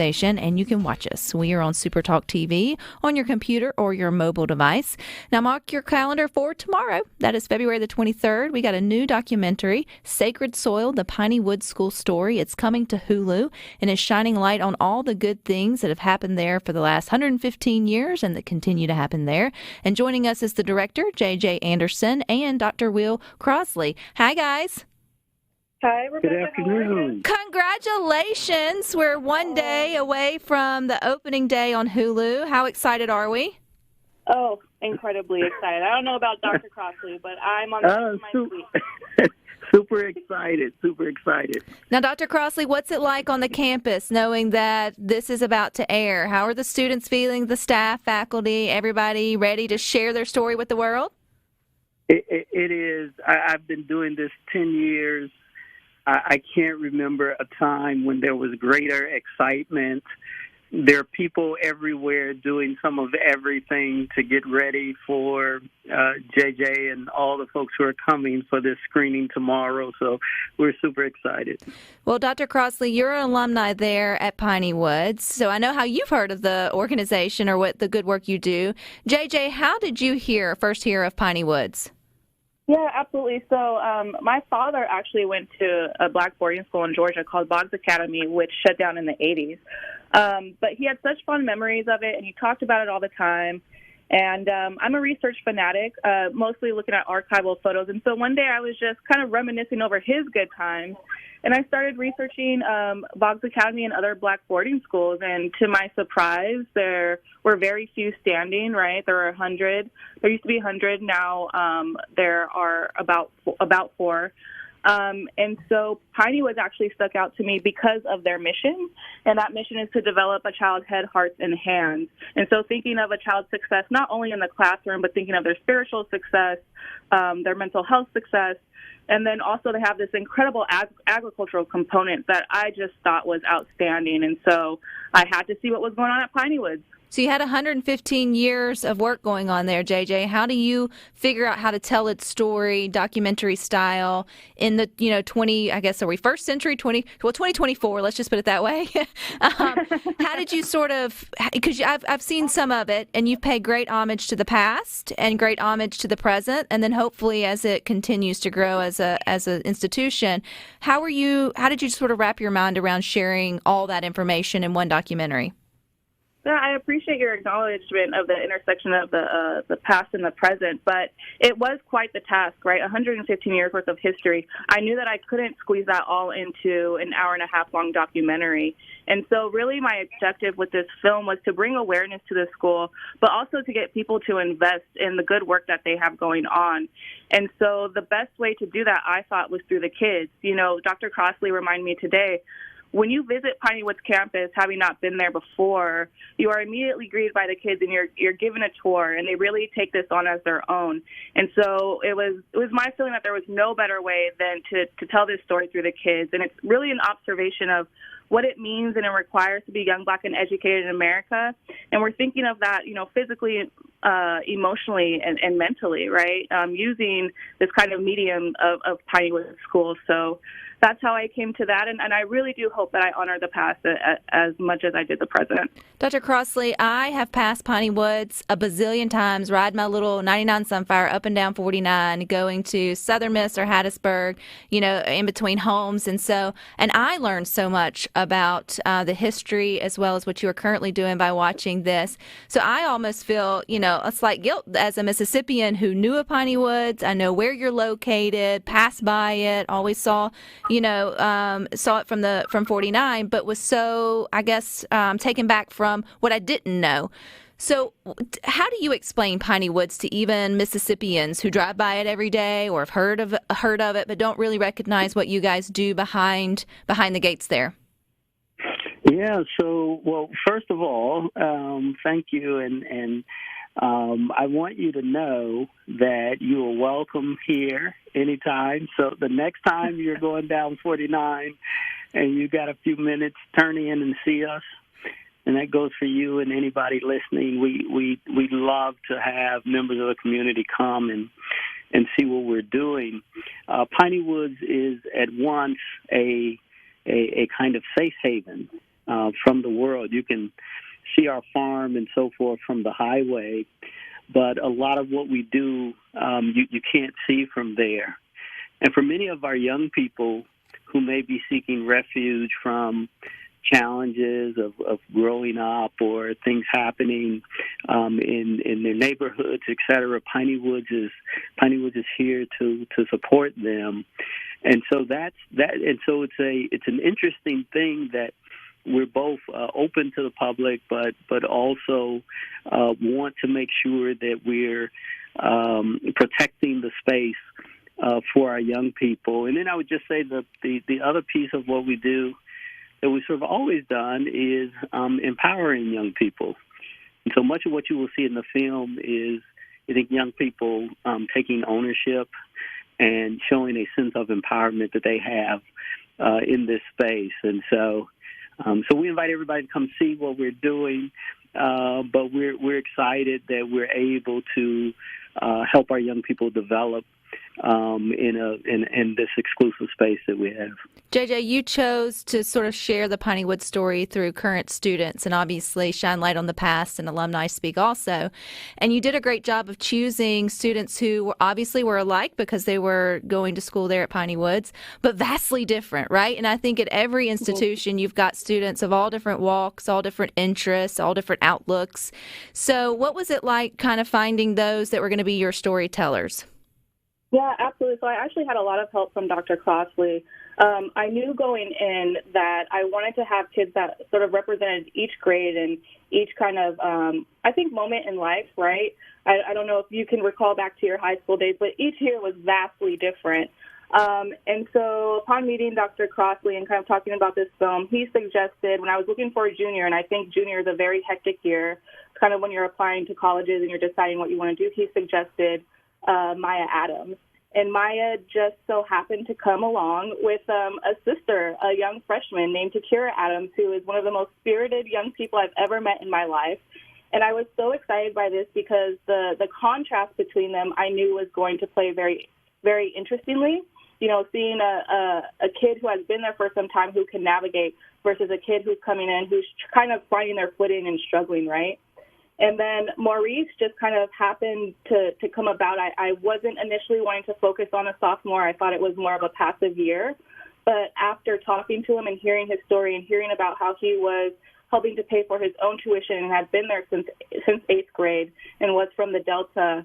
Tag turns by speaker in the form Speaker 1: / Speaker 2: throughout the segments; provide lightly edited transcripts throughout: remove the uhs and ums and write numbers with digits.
Speaker 1: station, and you can watch us. We are on SuperTalk TV on your computer or your mobile device. Now, mark your calendar for tomorrow. That is February the 23rd. We got a new documentary, Sacred Soil, the Piney Woods School Story. It's coming to Hulu and is shining light on all the good things that have happened there for the last 115 years and that continue to happen there. And joining us is the director, J.J. Anderson, and Dr. Will Crossley. Hi, guys.
Speaker 2: Hi, Rebecca.
Speaker 3: Good afternoon.
Speaker 1: Congratulations. We're one day away from the opening day on Hulu. How excited are we?
Speaker 2: Oh, incredibly excited. I don't know about Dr. Crossley, but I'm on the edge of my seat.
Speaker 3: Super excited.
Speaker 1: Now, Dr. Crossley, what's it like on the campus knowing that this is about to air? How are the students feeling, the staff, faculty, everybody ready to share their story with the world?
Speaker 3: It is. I've been doing this 10 years. I can't remember a time when there was greater excitement. There are people everywhere doing some of everything to get ready for JJ and all the folks who are coming for this screening tomorrow. So we're super excited.
Speaker 1: Well, Dr. Crossley, you're an alumni there at Piney Woods, so I know how you've heard of the organization or what the good work you do. JJ, how did you first hear of Piney Woods?
Speaker 2: Yeah, absolutely. So my father actually went to a black boarding school in Georgia called Boggs Academy, which shut down in the 80s. But he had such fond memories of it, and he talked about it all the time. And I'm a research fanatic, mostly looking at archival photos. And so one day I was just kind of reminiscing over his good times. And I started researching Boggs Academy and other black boarding schools. And to my surprise, there were very few standing, right? There were 100. There used to be 100. Now there are about 4. And so Piney Woods actually stuck out to me because of their mission, and that mission is to develop a child's head, hearts, and hands. And so thinking of a child's success not only in the classroom, but thinking of their spiritual success, their mental health success, and then also they have this incredible agricultural component that I just thought was outstanding. And so I had to see what was going on at Piney Woods.
Speaker 1: So you had 115 years of work going on there, JJ. How do you figure out how to tell its story, documentary style, in the 21st century, 2024? Let's just put it that way. How did you because I've seen some of it, and you've paid great homage to the past and great homage to the present, and then hopefully as it continues to grow as an institution, how did you sort of wrap your mind around sharing all that information in one documentary?
Speaker 2: Yeah, I appreciate your acknowledgement of the intersection of the past and the present, but it was quite the task, right? 115 years worth of history. I knew that I couldn't squeeze that all into an hour-and-a-half-long documentary. And so really my objective with this film was to bring awareness to the school, but also to get people to invest in the good work that they have going on. And so the best way to do that, I thought, was through the kids. You know, Dr. Crossley reminded me today, when you visit Piney Woods campus, having not been there before, you are immediately greeted by the kids, and you're given a tour, and they really take this on as their own. And so it was my feeling that there was no better way than to tell this story through the kids. And it's really an observation of what it means and it requires to be young, black, and educated in America. And we're thinking of that, physically, emotionally, and mentally, right, using this kind of medium of Piney Woods School. So that's how I came to that, and I really do hope that I honor the past as much as I did the present.
Speaker 1: Dr. Crossley, I have passed Piney Woods a bazillion times, ride my little 99 Sunfire up and down 49, going to Southern Miss or Hattiesburg, in between homes. And I learned so much about the history as well as what you are currently doing by watching this. So I almost feel, it's like guilt as a Mississippian who knew of Piney Woods. I know where you're located, passed by it, always saw it from 49, but was so, I guess, taken back from what I didn't know. So how do you explain Piney Woods to even Mississippians who drive by it every day or have heard of it, but don't really recognize what you guys do behind the gates there?
Speaker 3: Yeah, well, first of all, thank you, and I want you to know that you are welcome here anytime. So the next time you're going down 49 and you got a few minutes, turn in and see us. And that goes for you and anybody listening. We love to have members of the community come and see what we're doing. Piney Woods is at once a kind of safe haven from the world. You can see our farm and so forth from the highway, but a lot of what we do, you can't see from there. And for many of our young people who may be seeking refuge from challenges of growing up or things happening in their neighborhoods, et cetera, Piney Woods is here to support them. And so that's that. And so it's an interesting thing that we're both open to the public, but also want to make sure that we're protecting the space for our young people. And then I would just say the other piece of what we do that we've sort of always done is empowering young people. And so much of what you will see in the film is, I think, young people taking ownership and showing a sense of empowerment that they have in this space. And so we invite everybody to come see what we're doing, but we're excited that we're able to help our young people develop in this exclusive space that we have.
Speaker 1: JJ, you chose to sort of share the Piney Woods story through current students and obviously shine light on the past, and alumni speak also. And you did a great job of choosing students who obviously were alike because they were going to school there at Piney Woods, but vastly different, right? And I think at every institution you've got students of all different walks, all different interests, all different outlooks. So what was it like kind of finding those that were going to be your storytellers?
Speaker 2: Yeah, absolutely. So I actually had a lot of help from Dr. Crossley. I knew going in that I wanted to have kids that sort of represented each grade and each kind of, I think, moment in life, right? I don't know if you can recall back to your high school days, but each year was vastly different. And so upon meeting Dr. Crossley and kind of talking about this film, he suggested, when I was looking for a junior, and I think junior is a very hectic year, kind of when you're applying to colleges and you're deciding what you want to do, he suggested Maya Adams. And Maya just so happened to come along with a sister, a young freshman named Takira Adams, who is one of the most spirited young people I've ever met in my life. And I was so excited by this because the contrast between them I knew was going to play very, very interestingly. You know, seeing a kid who has been there for some time who can navigate versus a kid who's coming in who's kind of finding their footing and struggling, right? And then Maurice just kind of happened to come about. I wasn't initially wanting to focus on a sophomore. I thought it was more of a passive year. But after talking to him and hearing his story and hearing about how he was helping to pay for his own tuition and had been there since 8th grade and was from the Delta,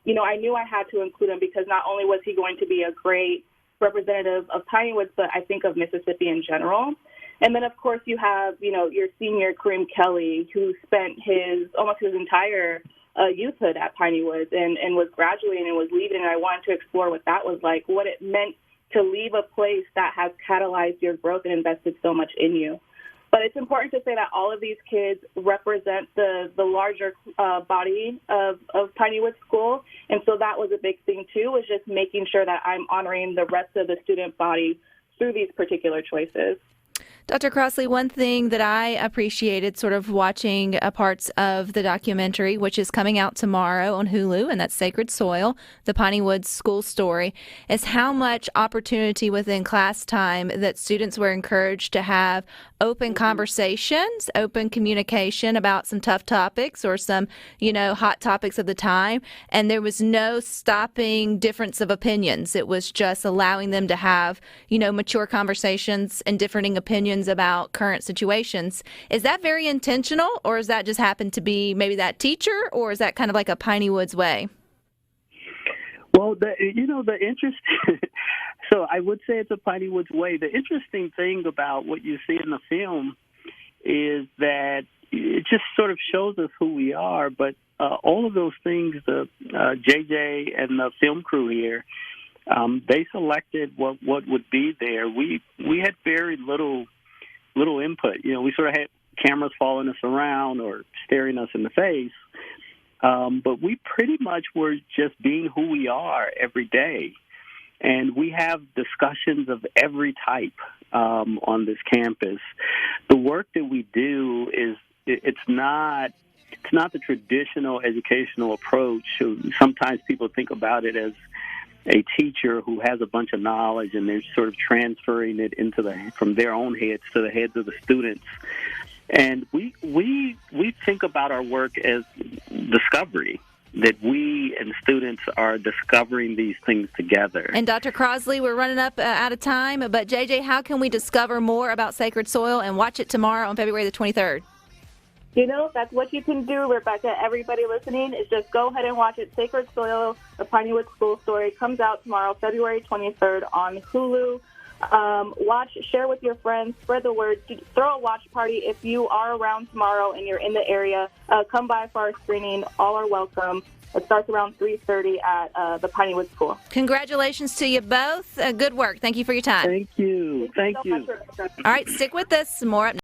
Speaker 2: you know, I knew I had to include him because not only was he going to be a great representative of Piney Woods, but I think of Mississippi in general. And then, of course, you have, you know, your senior, Kareem Kelly, who spent almost his entire youthhood at Piney Woods and was graduating and was leaving. And I wanted to explore what that was like, what it meant to leave a place that has catalyzed your growth and invested so much in you. But it's important to say that all of these kids represent the larger body of Piney Woods School. And so that was a big thing, too, was just making sure that I'm honoring the rest of the student body through these particular choices.
Speaker 1: Dr. Crossley, one thing that I appreciated sort of watching parts of the documentary, which is coming out tomorrow on Hulu, and that's Sacred Soil, the Piney Woods School Story, is how much opportunity within class time that students were encouraged to have open conversations, open communication about some tough topics or some, you know, hot topics of the time. And there was no stopping difference of opinions. It was just allowing them to have, you know, mature conversations and differing opinions about current situations. Is that very intentional, or does that just happen to be maybe that teacher, or is that kind of like a Piney Woods way?
Speaker 3: Well, the interesting, so I would say it's a Piney Woods way. The interesting thing about what you see in the film is that it just sort of shows us who we are, but all of those things, the JJ and the film crew here, they selected what would be there. We had very little input. You know, we sort of had cameras following us around or staring us in the face, but we pretty much were just being who we are every day. And we have discussions of every type on this campus. The work that we do is it's not the traditional educational approach. Sometimes people think about it as a teacher who has a bunch of knowledge and they're sort of transferring it from their own heads to the heads of the students. And we think about our work as discovery, that we and students are discovering these things together.
Speaker 1: And Dr. Crossley, we're running up out of time, but JJ, how can we discover more about Sacred Soil and watch it tomorrow on February the 23rd?
Speaker 2: That's what you can do, Rebecca. Everybody listening is just go ahead and watch it. Sacred Soil, the Piney Woods School Story, comes out tomorrow, February 23rd on Hulu. Watch, share with your friends, spread the word, throw a watch party. If you are around tomorrow and you're in the area, come by for our screening. All are welcome. It starts around 3:30 at the Piney Woods School.
Speaker 1: Congratulations to you both. Good work. Thank you for your time.
Speaker 3: Thank you. Thank you.
Speaker 2: So much, Rebecca.
Speaker 1: All right, stick with us. More up next.